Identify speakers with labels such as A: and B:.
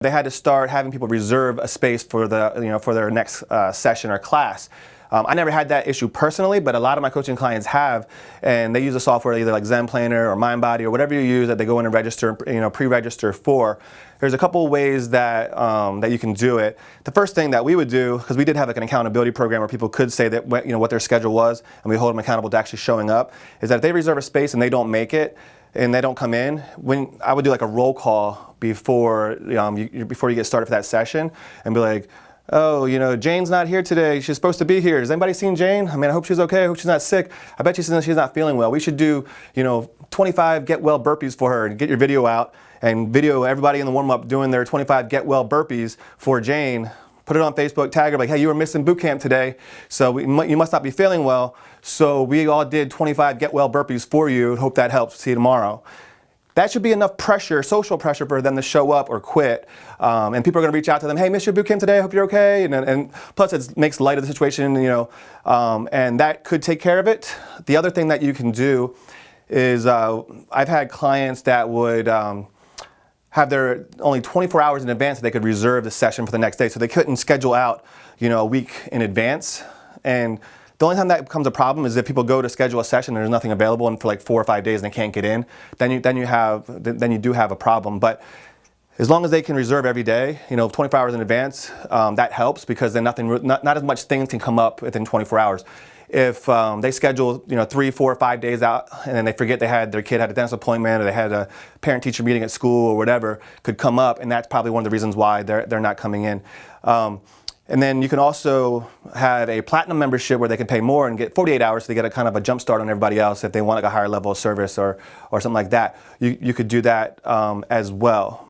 A: They had to start having people reserve a space for for their next session or class. I never had that issue personally, but a lot of my coaching clients have, and they use a software either like Zen Planner or MindBody or whatever you use that they go in and register, pre-register for. There's a couple of ways that that you can do it. The first thing that we would do, because we did have like an accountability program where people could say that what their schedule was, and we hold them accountable to actually showing up, is that if they reserve a space and they don't make it, and they don't come in, when I would do like a roll call before before you get started for that session, and be like, oh, Jane's not here today. She's supposed to be here. Has anybody seen Jane? I mean, I hope she's okay. I hope she's not sick. I bet she's not feeling well. We should do 25 get well burpees for her, and get your video out and video everybody in the warm up doing their 25 get well burpees for Jane. Put it on Facebook, tag her like, hey, you were missing boot camp today, so you must not be feeling well. So we all did 25 get well burpees for you. Hope that helps. See you tomorrow. That should be enough pressure, social pressure, for them to show up or quit. And people are going to reach out to them, hey, missed your boot camp today. I hope you're okay. And plus, it makes light of the situation, and that could take care of it. The other thing that you can do is I've had clients that would have their only 24 hours in advance that they could reserve the session for the next day. So they couldn't schedule out, a week in advance. And the only time that becomes a problem is if people go to schedule a session and there's nothing available, and for like 4 or 5 days and they can't get in, then you do have a problem. But as long as they can reserve every day, 24 hours in advance, that helps, because then not as much things can come up within 24 hours. If they schedule 3, 4, 5 days out, and then they forget their kid had a dentist appointment, or they had a parent-teacher meeting at school, or whatever could come up, and that's probably one of the reasons why they're not coming in. And then you can also have a platinum membership where they can pay more and get 48 hours, so they get a kind of a jump start on everybody else if they want like a higher level of service or something like that. You could do that as well.